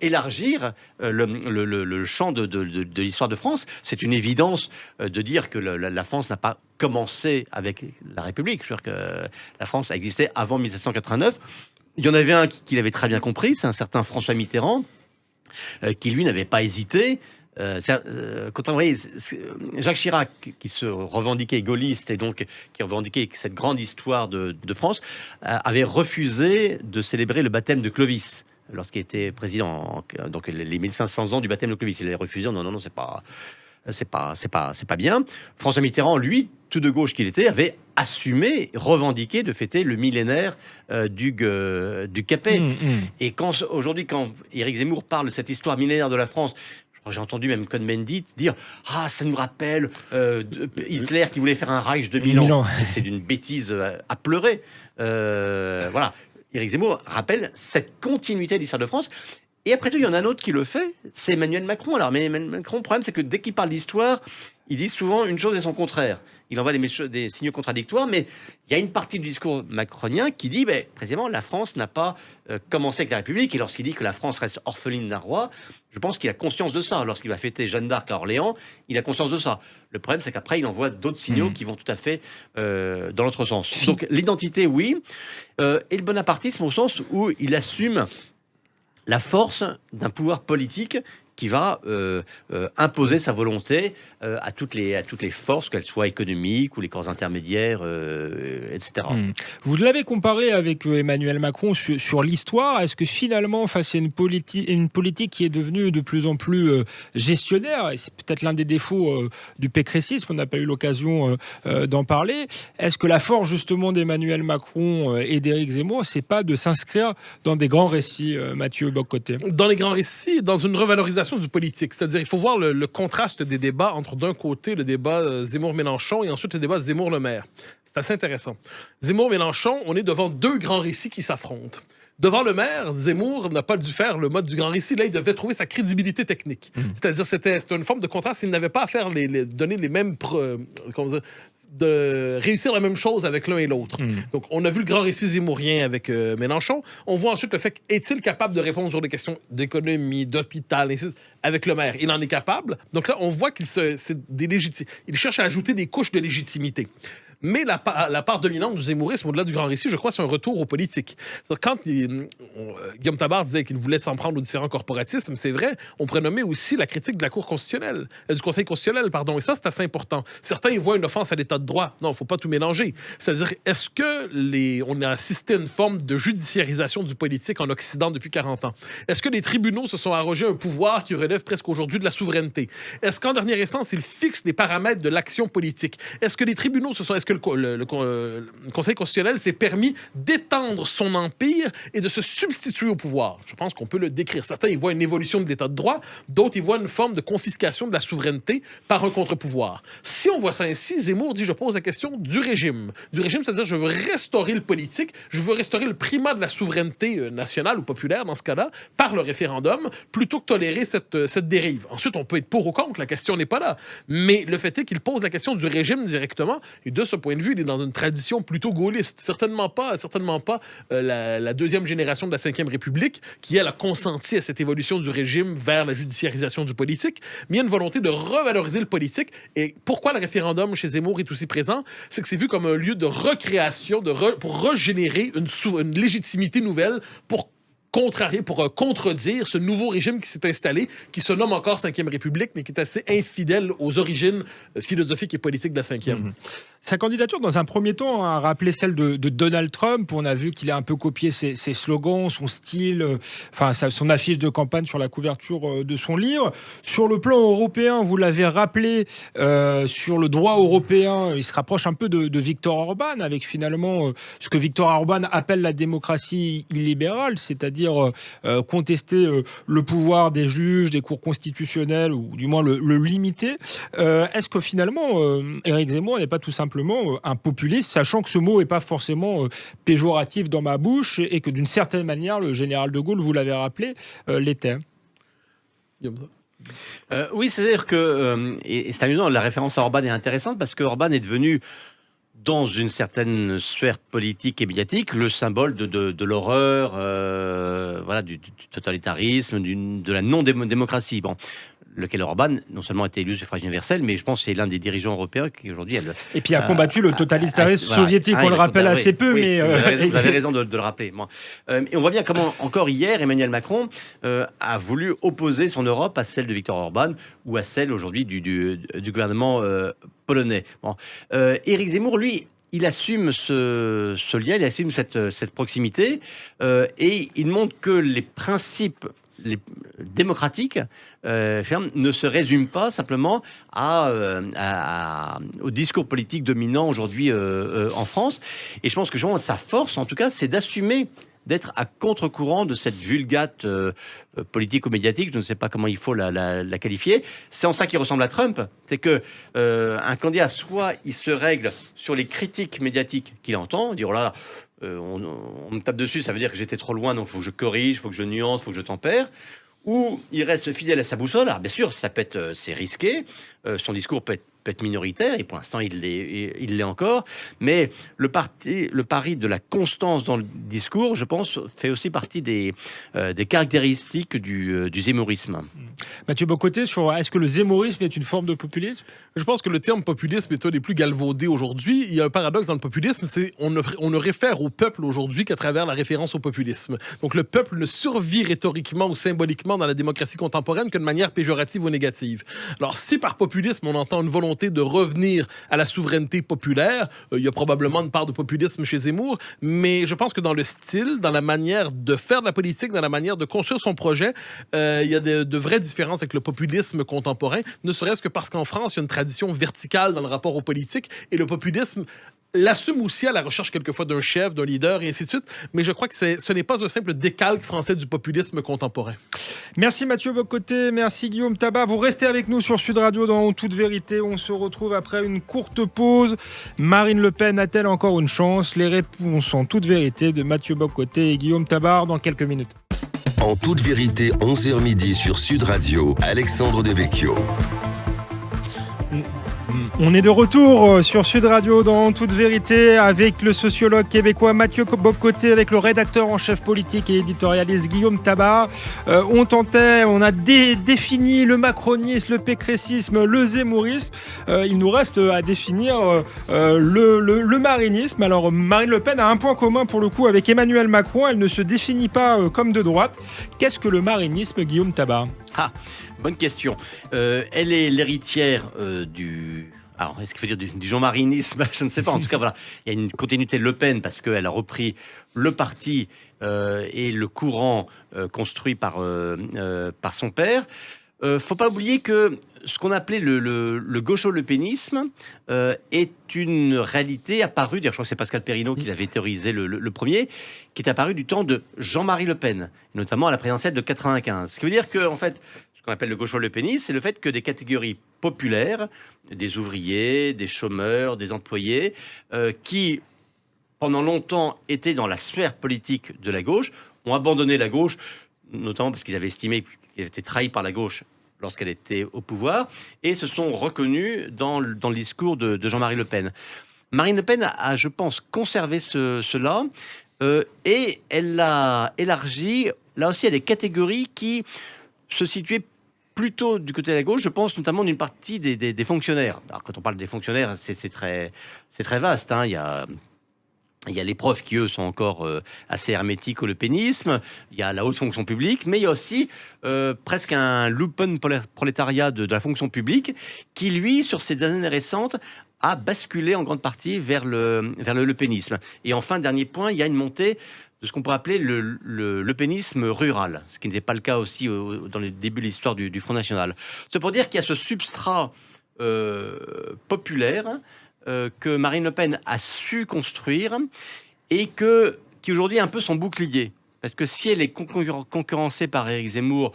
élargir le champ de l'histoire de France. C'est une évidence de dire que la France n'a pas commencé avec la République. Je veux dire que la France a existé avant 1789. Il y en avait un qui l'avait très bien compris, c'est un certain François Mitterrand, qui lui n'avait pas hésité. Quand on voyait Jacques Chirac, qui se revendiquait gaulliste et donc qui revendiquait cette grande histoire de France, avait refusé de célébrer le baptême de Clovis lorsqu'il était président, donc les 1500 ans du baptême de Clovis. Il avait refusé, non, c'est pas bien. François Mitterrand, lui, tout de gauche qu'il était, avait assumé, revendiqué de fêter le millénaire du Capet. Et aujourd'hui, quand Éric Zemmour parle de cette histoire millénaire de la France, j'ai entendu même Cohn-Bendit dire « Ah, ça nous rappelle Hitler qui voulait faire un Reich de 1000 ans. » C'est d'une bêtise à pleurer. Voilà. Éric Zemmour rappelle cette continuité de l'histoire de France. Et après tout, il y en a un autre qui le fait, c'est Emmanuel Macron. Alors, mais Emmanuel Macron, le problème, c'est que dès qu'il parle d'histoire, il dit souvent une chose et son contraire. Il envoie des signaux contradictoires, mais il y a une partie du discours macronien qui dit, précisément, la France n'a pas commencé avec la République. Et lorsqu'il dit que la France reste orpheline d'un roi, je pense qu'il a conscience de ça. Lorsqu'il va fêter Jeanne d'Arc à Orléans, il a conscience de ça. Le problème, c'est qu'après, il envoie d'autres signaux qui vont tout à fait dans l'autre sens. Donc, l'identité, oui. Et le bonapartisme au sens où il assume la force d'un pouvoir politique qui va imposer sa volonté à toutes les forces, qu'elles soient économiques ou les corps intermédiaires, etc. Vous l'avez comparé avec Emmanuel Macron sur l'histoire. Est-ce que finalement, face à une politique qui est devenue de plus en plus gestionnaire, et c'est peut-être l'un des défauts du pécressisme, on n'a pas eu l'occasion d'en parler, est-ce que la force justement d'Emmanuel Macron et d'Éric Zemmour, c'est pas de s'inscrire dans des grands récits, Mathieu Bock-Côté? Dans les grands récits, dans une revalorisation du politique. C'est-à-dire, il faut voir le contraste des débats entre, d'un côté, le débat Zemmour-Mélenchon et ensuite le débat Zemmour-Le Maire. C'est assez intéressant. Zemmour-Mélenchon, on est devant deux grands récits qui s'affrontent. Devant le maire, Zemmour n'a pas dû faire le mode du grand récit. Là, il devait trouver sa crédibilité technique. C'est-à-dire, c'était une forme de contraste. Il n'avait pas à faire donner les mêmes... de réussir la même chose avec l'un et l'autre. Donc, on a vu le grand récit zemmourien avec Mélenchon. On voit ensuite le fait est-il capable de répondre sur des questions d'économie, d'hôpital, avec le maire. Il en est capable. Donc là, on voit il cherche à ajouter des couches de légitimité. Mais la part dominante du zémourisme, au-delà du grand récit, je crois, c'est un retour aux politiques. Quand Guillaume Tabar disait qu'il voulait s'en prendre aux différents corporatismes, c'est vrai, on pourrait nommer aussi la critique de la Cour constitutionnelle, du Conseil constitutionnel, pardon. Et ça, c'est assez important. Certains y voient une offense à l'état de droit. Non, il ne faut pas tout mélanger. C'est-à-dire, est-ce que on a assisté à une forme de judiciarisation du politique en Occident depuis 40 ans? Est-ce que les tribunaux se sont arrogés un pouvoir qui relève presque aujourd'hui de la souveraineté? Est-ce qu'en dernière instance, ils fixent les paramètres de l'action politique? Est-ce que les tribunaux est-ce que le Conseil constitutionnel s'est permis d'étendre son empire et de se substituer au pouvoir? Je pense qu'on peut le décrire. Certains y voient une évolution de l'état de droit, d'autres y voient une forme de confiscation de la souveraineté par un contre-pouvoir. Si on voit ça ainsi, Zemmour dit, je pose la question du régime. Du régime, c'est-à-dire je veux restaurer le politique, je veux restaurer le primat de la souveraineté nationale ou populaire dans ce cas-là, par le référendum, plutôt que tolérer cette dérive. Ensuite, on peut être pour ou contre, la question n'est pas là. Mais le fait est qu'il pose la question du régime directement, et de ce point de vue, il est dans une tradition plutôt gaulliste. Certainement pas la deuxième génération de la Ve République, qui, elle, a consenti à cette évolution du régime vers la judiciarisation du politique, mais il y a une volonté de revaloriser le politique. Et pourquoi le référendum chez Zemmour est aussi présent? C'est que c'est vu comme un lieu de recréation, pour régénérer une légitimité nouvelle, pour contredire ce nouveau régime qui s'est installé, qui se nomme encore Ve République, mais qui est assez infidèle aux origines philosophiques et politiques de la Ve. Sa candidature, dans un premier temps, a rappelé celle de Donald Trump. On a vu qu'il a un peu copié ses slogans, son style, son affiche de campagne sur la couverture de son livre. Sur le plan européen, vous l'avez rappelé, sur le droit européen, il se rapproche un peu de Viktor Orban, avec finalement ce que Viktor Orban appelle la démocratie illibérale, c'est-à-dire contester le pouvoir des juges, des cours constitutionnelles, ou du moins le limiter. Est-ce que finalement, Éric Zemmour n'est pas tout simplement un populiste, sachant que ce mot n'est pas forcément péjoratif dans ma bouche et que d'une certaine manière, le général de Gaulle, vous l'avez rappelé, l'était? Oui, c'est-à-dire que, et c'est amusant, la référence à Orban est intéressante parce que Orban est devenu, dans une certaine sphère politique et médiatique, le symbole de l'horreur, du totalitarisme, de la non-démocratie. Bon, lequel Orban, non seulement a été élu au suffrage universel, mais je pense que c'est l'un des dirigeants européens qui aujourd'hui... Et puis a combattu le totalitarisme soviétique, on le rappelle assez peu, oui, mais... Vous avez raison de le rappeler. Et on voit bien comment, encore hier, Emmanuel Macron a voulu opposer son Europe à celle de Viktor Orban ou à celle aujourd'hui du gouvernement polonais. Éric Zemmour, lui, il assume ce lien, il assume cette proximité et il montre que les principes démocratiques ne se résument pas simplement au discours politique dominant aujourd'hui en France. Et je pense que sa force, en tout cas, c'est d'assumer d'être à contre-courant de cette vulgate politico-médiatique, je ne sais pas comment il faut la qualifier. C'est en ça qu'il ressemble à Trump. C'est que un candidat, soit il se règle sur les critiques médiatiques qu'il entend, dire « oh là, on me tape dessus, ça veut dire que j'étais trop loin, donc il faut que je corrige, il faut que je nuance, il faut que je tempère », ou il reste fidèle à sa boussole. Alors bien sûr, c'est risqué, son discours peut être minoritaire, et pour l'instant il l'est encore, mais le pari de la constance dans le discours, je pense, fait aussi partie des caractéristiques du zémourisme. Mathieu Bocoté, est-ce que le zémourisme est une forme de populisme? Je pense que le terme populisme est un des plus galvaudés aujourd'hui. Il y a un paradoxe dans le populisme, c'est on ne réfère au peuple aujourd'hui qu'à travers la référence au populisme. Donc le peuple ne survit rhétoriquement ou symboliquement dans la démocratie contemporaine que de manière péjorative ou négative. Alors si par populisme on entend une volonté de revenir à la souveraineté populaire, il y a probablement une part de populisme chez Zemmour, mais je pense que dans le style, dans la manière de faire de la politique, dans la manière de construire son projet, il y a de vraies différences avec le populisme contemporain, ne serait-ce que parce qu'en France, il y a une tradition verticale dans le rapport aux politiques, et le populisme l'assume aussi à la recherche quelquefois d'un chef, d'un leader, et ainsi de suite. Mais je crois que ce n'est pas un simple décalque français du populisme contemporain. Merci Mathieu Bocoté, merci Guillaume Tabar. Vous restez avec nous sur Sud Radio dans Toute Vérité. On se retrouve après une courte pause. Marine Le Pen a-t-elle encore une chance? Les réponses en toute vérité de Mathieu Bocoté et Guillaume Tabar dans quelques minutes. En toute vérité, 11h midi sur Sud Radio, Alexandre Devecchio. On est de retour sur Sud Radio dans Toute Vérité avec le sociologue québécois Mathieu Bock-Côté, avec le rédacteur en chef politique et éditorialiste Guillaume Tabar. On a défini le macronisme, le pécressisme, le zémourisme. Il nous reste à définir le marinisme. Alors Marine Le Pen a un point commun pour le coup avec Emmanuel Macron. Elle ne se définit pas comme de droite. Qu'est-ce que le marinisme, Guillaume Tabar ? Bonne question. Elle est l'héritière du... Alors, est-ce qu'il faut dire du jean-marinisme ? Je ne sais pas. En tout cas, voilà, il y a une continuité de Le Pen parce qu'elle a repris le parti et le courant construit par son père. Faut pas oublier que ce qu'on appelait le gaucho-lepénisme est une réalité apparue, d'ailleurs je crois que c'est Pascal Perrineau qui l'avait théorisé le premier, qui est apparu du temps de Jean-Marie Le Pen, notamment à la présidentielle de 95. Ce qui veut dire que, en fait, ce qu'on appelle le gaucho-lepénisme, c'est le fait que des catégories populaires, des ouvriers, des chômeurs, des employés, qui pendant longtemps étaient dans la sphère politique de la gauche, ont abandonné la gauche, notamment parce qu'ils avaient estimé qu'ils étaient trahis par la gauche lorsqu'elle était au pouvoir, et se sont reconnus dans le discours de Jean-Marie Le Pen. Marine Le Pen a, je pense, conservé cela, et elle l'a élargi, là aussi, à des catégories qui se situaient plutôt du côté de la gauche. Je pense notamment d'une partie des fonctionnaires. Alors, quand on parle des fonctionnaires, c'est très vaste, hein. Il y a les profs qui, eux, sont encore assez hermétiques au lepénisme. Il y a la haute fonction publique, mais il y a aussi presque un lumpenprolétariat de la fonction publique qui, lui, sur ces années récentes, a basculé en grande partie vers le lepénisme. Et enfin, dernier point, il y a une montée de ce qu'on pourrait appeler le lepénisme rural, ce qui n'était pas le cas aussi dans le début de l'histoire du Front National. C'est pour dire qu'il y a ce substrat populaire que Marine Le Pen a su construire et qui aujourd'hui est un peu son bouclier. Parce que si elle est concurrencée par Éric Zemmour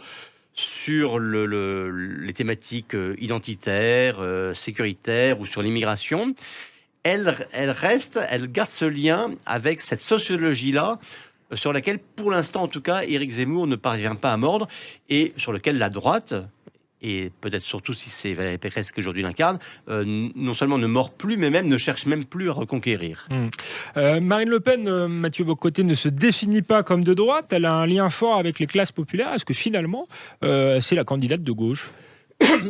sur les thématiques identitaires, sécuritaires ou sur l'immigration, elle garde ce lien avec cette sociologie-là sur laquelle, pour l'instant en tout cas, Éric Zemmour ne parvient pas à mordre et sur lequel la droite, et peut-être surtout si c'est Valérie Pécresse qui aujourd'hui l'incarne, non seulement ne mord plus, mais même ne cherche même plus à reconquérir. Marine Le Pen, Mathieu Bock-Côté, ne se définit pas comme de droite. Elle a un lien fort avec les classes populaires. Est-ce que finalement, c'est la candidate de gauche ?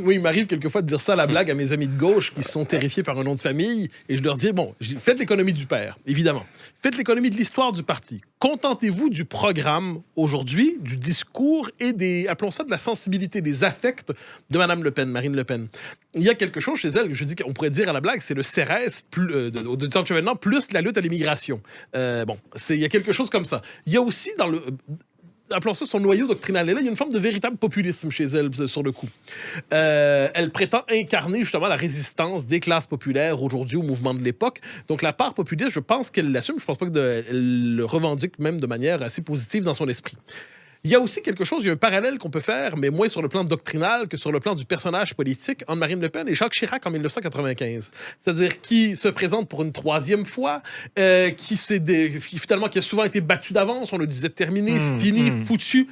Oui, il m'arrive quelquefois de dire ça à la blague à mes amis de gauche qui sont terrifiés par un nom de famille, et je leur dis, bon, faites l'économie du père, évidemment. Faites l'économie de l'histoire du parti. Contentez-vous du programme aujourd'hui, du discours et appelons ça de la sensibilité, des affects de Madame Le Pen, Marine Le Pen. Il y a quelque chose chez elle que je dis qu'on pourrait dire à la blague, c'est le CRS du temps de Chevènement plus la lutte à l'immigration. Il y a quelque chose comme ça. Il y a aussi dans le... appelons ça son noyau doctrinal. Et là, il y a une forme de véritable populisme chez elle, sur le coup. Elle prétend incarner justement la résistance des classes populaires aujourd'hui au mouvement de l'époque. Donc la part populiste, je pense qu'elle l'assume. Je pense pas qu'elle le revendique même de manière assez positive dans son esprit. Il y a aussi quelque chose, il y a un parallèle qu'on peut faire, mais moins sur le plan doctrinal que sur le plan du personnage politique, entre Marine Le Pen et Jacques Chirac en 1995. C'est-à-dire qui se présente pour une troisième fois, qui finalement qui a souvent été battu d'avance, on le disait terminé, fini, foutu.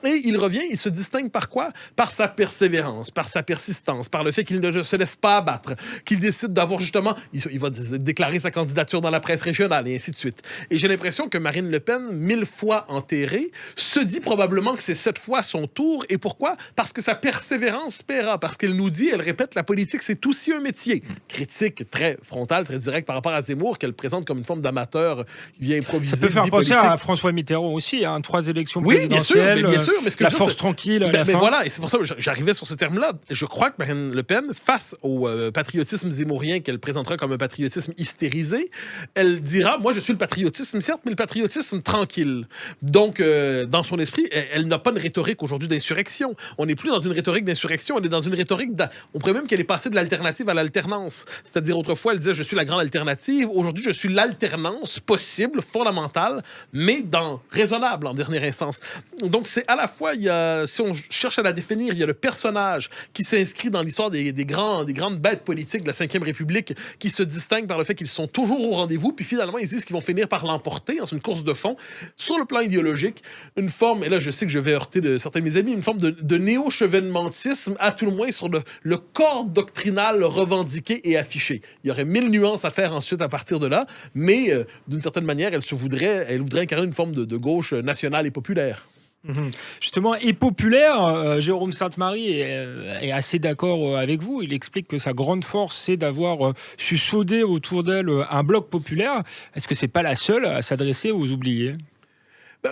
Et il revient, il se distingue par quoi ? Par sa persévérance, par sa persistance, par le fait qu'il ne se laisse pas abattre, qu'il décide d'avoir justement... Il va déclarer sa candidature dans la presse régionale et ainsi de suite. Et j'ai l'impression que Marine Le Pen, 1000 fois enterrée, se dit probablement que c'est cette fois son tour. Et pourquoi ? Parce que sa persévérance paiera. Parce qu'elle nous dit, elle répète, la politique, c'est aussi un métier. Critique très frontale, très directe par rapport à Zemmour, qu'elle présente comme une forme d'amateur qui vient improviser. Ça peut faire penser à François Mitterrand aussi, hein, 3 élections présidentielles. Bien sûr. Mais ce que la force tranquille à la fin. Voilà, et c'est pour ça que j'arrivais sur ce terme-là. Je crois que Marine Le Pen, face au patriotisme zémourien qu'elle présentera comme un patriotisme hystérisé, elle dira, moi je suis le patriotisme, certes, mais le patriotisme tranquille. Donc, dans son esprit, elle n'a pas une rhétorique aujourd'hui d'insurrection. On n'est plus dans une rhétorique d'insurrection, on est dans une rhétorique... On pourrait même qu'elle est passée de l'alternative à l'alternance. C'est-à-dire, autrefois, elle disait, je suis la grande alternative. Aujourd'hui, je suis l'alternance possible, fondamentale, mais raisonnable en dernière instance. Donc, c'est à la la fois, si on cherche à la définir, il y a le personnage qui s'inscrit dans l'histoire des grandes bêtes politiques de la Ve République qui se distinguent par le fait qu'ils sont toujours au rendez-vous, puis finalement, ils disent qu'ils vont finir par l'emporter dans une course de fond. Sur le plan idéologique, une forme, et là, je sais que je vais heurter certains de mes amis, une forme de néo-chevènementisme, à tout le moins sur le corps doctrinal revendiqué et affiché. Il y aurait 1000 nuances à faire ensuite à partir de là, mais d'une certaine manière, elle voudrait incarner une forme de gauche nationale et populaire. Justement, et populaire, Jérôme Sainte-Marie est assez d'accord avec vous. Il explique que sa grande force, c'est d'avoir su souder autour d'elle un bloc populaire. Est-ce que c'est pas la seule à s'adresser aux oubliés ?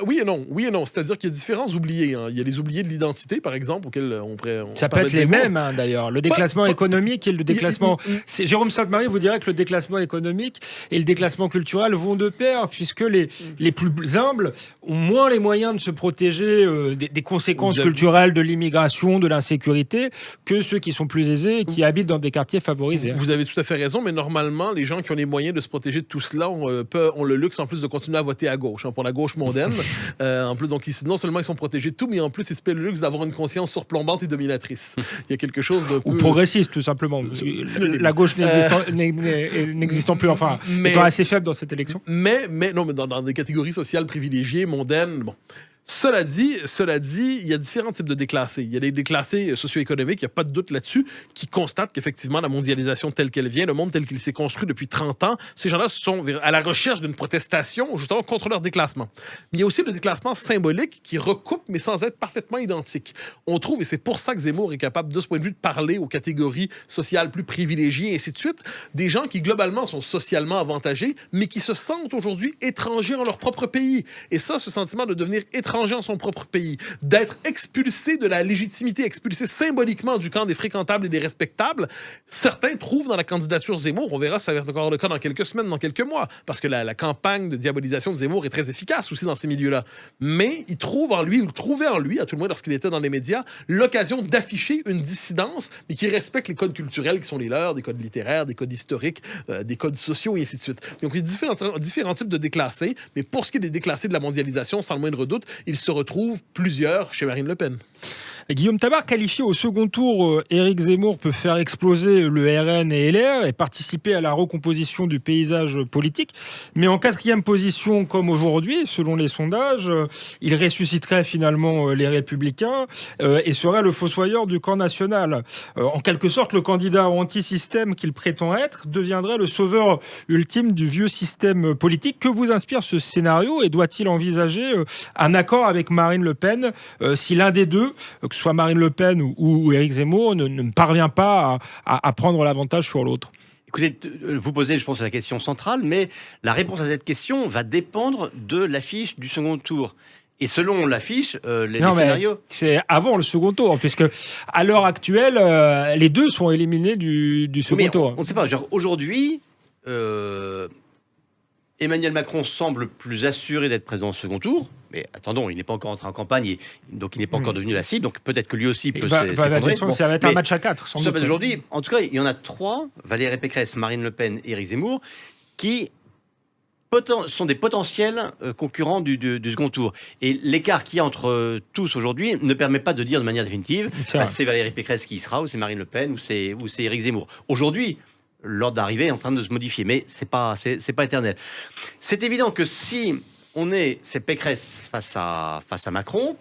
Oui et non. C'est-à-dire qu'il y a différents oubliés. Hein. Il y a les oubliés de l'identité, par exemple, auxquels on ça peut être les mêmes, hein, d'ailleurs. Le déclassement économique et le déclassement... Jérôme Sainte-Marie vous dirait que le déclassement économique et le déclassement culturel vont de pair, puisque les plus humbles ont moins les moyens de se protéger des conséquences culturelles de l'immigration, de l'insécurité, que ceux qui sont plus aisés et qui habitent dans des quartiers favorisés. Vous avez tout à fait raison, mais normalement, les gens qui ont les moyens de se protéger de tout cela ont le luxe, en plus, de continuer à voter à gauche, hein, pour la gauche mondaine. En plus, donc, non seulement ils sont protégés de tout, mais en plus, ils se paient le luxe d'avoir une conscience surplombante et dominatrice. Il y a quelque chose de ou progressiste, tout simplement. La gauche n'existant plus, enfin, étant assez faible dans cette élection. Mais dans des catégories sociales privilégiées, mondaines, bon. Cela dit, il y a différents types de déclassés. Il y a des déclassés socio-économiques, il n'y a pas de doute là-dessus, qui constatent qu'effectivement, la mondialisation telle qu'elle vient, le monde tel qu'il s'est construit depuis 30 ans, ces gens-là sont à la recherche d'une protestation, justement, contre leur déclassement. Mais il y a aussi le déclassement symbolique qui recoupe, mais sans être parfaitement identique. On trouve, et c'est pour ça que Zemmour est capable, de ce point de vue, de parler aux catégories sociales plus privilégiées, et ainsi de suite, des gens qui, globalement, sont socialement avantagés, mais qui se sentent aujourd'hui étrangers en leur propre pays. Et ça, ce sentiment de devenir étranger en son propre pays, d'être expulsé de la légitimité, expulsé symboliquement du camp des fréquentables et des respectables, certains trouvent dans la candidature Zemmour, on verra si ça va être encore le cas dans quelques semaines, dans quelques mois, parce que la campagne de diabolisation de Zemmour est très efficace aussi dans ces milieux-là. Mais ils trouvent en lui, ou trouvaient en lui, à tout le moins lorsqu'il était dans les médias, l'occasion d'afficher une dissidence, mais qui respecte les codes culturels qui sont les leurs, des codes littéraires, des codes historiques, des codes sociaux, et ainsi de suite. Donc il y a différents types de déclassés, mais pour ce qui est des déclassés de la mondialisation, sans le moindre doute, il se retrouve plusieurs chez Marine Le Pen. Guillaume Tabar qualifie au second tour Éric Zemmour peut faire exploser le RN et LR et participer à la recomposition du paysage politique. Mais en 4e position, comme aujourd'hui, selon les sondages, il ressusciterait finalement les Républicains et serait le fossoyeur du camp national. En quelque sorte, le candidat anti-système qu'il prétend être deviendrait le sauveur ultime du vieux système politique. Que vous inspire ce scénario et doit-il envisager un accord avec Marine Le Pen si l'un des deux, que ce soit Marine Le Pen ou Éric Zemmour, ne parvient pas à prendre l'avantage sur l'autre? Écoutez, vous posez, je pense, la question centrale, mais la réponse à cette question va dépendre de l'affiche du second tour. Et selon l'affiche, les scénarios... C'est avant le second tour, puisque à l'heure actuelle, les deux sont éliminés du second tour. On ne sait pas. Aujourd'hui, Emmanuel Macron semble plus assuré d'être présent au second tour. Mais attendons, il n'est pas encore entré en campagne, donc il n'est pas encore devenu la cible. Donc peut-être que lui aussi peut s'effondrer. La question, ça va être un match à 4. Sans doute. Aujourd'hui, en tout cas, il y en a 3, Valérie Pécresse, Marine Le Pen et Éric Zemmour, qui sont des potentiels concurrents du second tour. Et l'écart qu'il y a entre tous aujourd'hui ne permet pas de dire de manière définitive c'est Valérie Pécresse qui y sera, ou c'est Marine Le Pen, ou c'est Éric Zemmour. Aujourd'hui, l'ordre d'arrivée est en train de se modifier, mais c'est pas éternel. C'est évident que si c'est Pécresse face à Macron,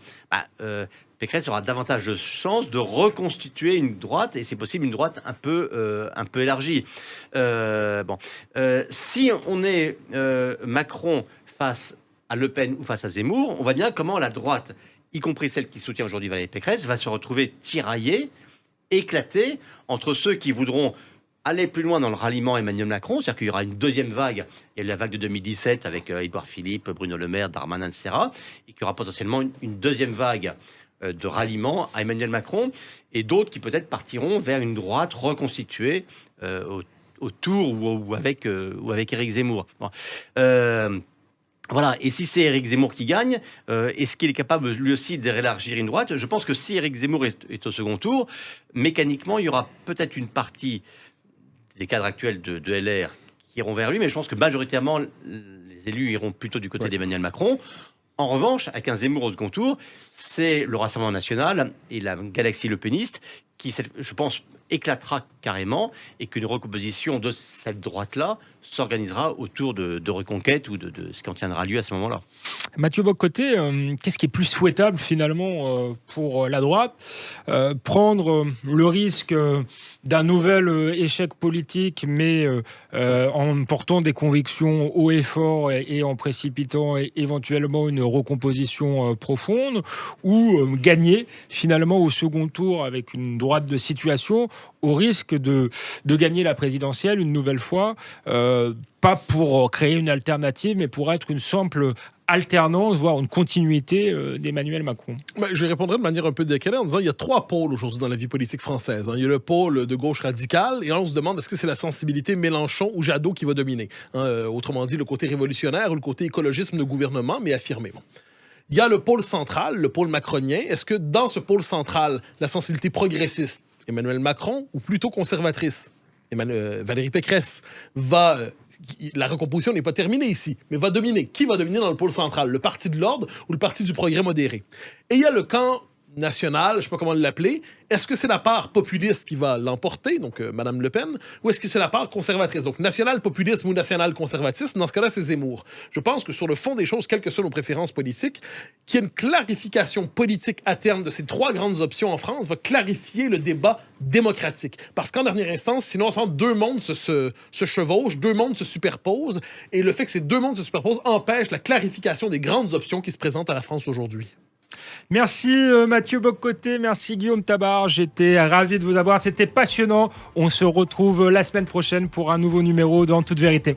Pécresse aura davantage de chances de reconstituer une droite, et c'est possible une droite un peu élargie. Si on est Macron face à Le Pen ou face à Zemmour, on voit bien comment la droite, y compris celle qui soutient aujourd'hui Valérie Pécresse, va se retrouver tiraillée, éclatée entre ceux qui voudront aller plus loin dans le ralliement Emmanuel Macron, c'est-à-dire qu'il y aura une deuxième vague. Il y a eu la vague de 2017 avec Édouard Philippe, Bruno Le Maire, Darmanin, etc. Et qu'il y aura potentiellement une deuxième vague de ralliement à Emmanuel Macron, et d'autres qui peut-être partiront vers une droite reconstituée autour ou avec Éric Zemmour. Bon. Voilà, et si c'est Éric Zemmour qui gagne, est-ce qu'il est capable lui aussi d'élargir une droite? Je pense que si Éric Zemmour est au second tour, mécaniquement, il y aura peut-être une partie des cadres actuels de LR qui iront vers lui, mais je pense que majoritairement, les élus iront plutôt du côté d'Emmanuel Macron. En revanche, avec un Zemmour au second tour, c'est le Rassemblement national et la galaxie lepéniste qui, je pense, éclatera carrément et qu'une recomposition de cette droite-là s'organisera autour de Reconquête ou de ce qui en tiendra lieu à ce moment-là. Mathieu Bock-Côté, qu'est-ce qui est plus souhaitable finalement pour la droite ? Prendre le risque d'un nouvel échec politique, mais en portant des convictions haut et fort et en précipitant éventuellement une recomposition profonde, ou gagner finalement au second tour avec une droite de situation au risque de gagner la présidentielle une nouvelle fois, pas pour créer une alternative, mais pour être une simple alternance, voire une continuité d'Emmanuel Macron. Je répondrai de manière un peu décalée en disant qu'il y a 3 pôles aujourd'hui dans la vie politique française. Il y a le pôle de gauche radicale, et là on se demande est-ce que c'est la sensibilité Mélenchon ou Jadot qui va dominer. Autrement dit, le côté révolutionnaire ou le côté écologisme de gouvernement, mais affirmé. Bon. Il y a le pôle central, le pôle macronien. Est-ce que dans ce pôle central, la sensibilité progressiste, Emmanuel Macron, ou plutôt conservatrice, Valérie Pécresse, la recomposition n'est pas terminée ici, mais va dominer. Qui va dominer dans le pôle central? Le Parti de l'ordre ou le Parti du progrès modéré? Et il y a le camp national, je ne sais pas comment l'appeler. Est-ce que c'est la part populiste qui va l'emporter, donc Mme Le Pen, ou est-ce que c'est la part conservatrice? Donc national-populisme ou national-conservatisme, dans ce cas-là, c'est Zemmour. Je pense que sur le fond des choses, quelles que soient nos préférences politiques, qu'il y ait une clarification politique à terme de ces 3 grandes options en France va clarifier le débat démocratique. Parce qu'en dernière instance, sinon, deux mondes se chevauchent, 2 mondes se superposent, et le fait que ces 2 mondes se superposent empêche la clarification des grandes options qui se présentent à la France aujourd'hui. Merci Mathieu Bock-Côté, merci Guillaume Tabar, j'étais ravi de vous avoir, c'était passionnant. On se retrouve la semaine prochaine pour un nouveau numéro dans Toute Vérité.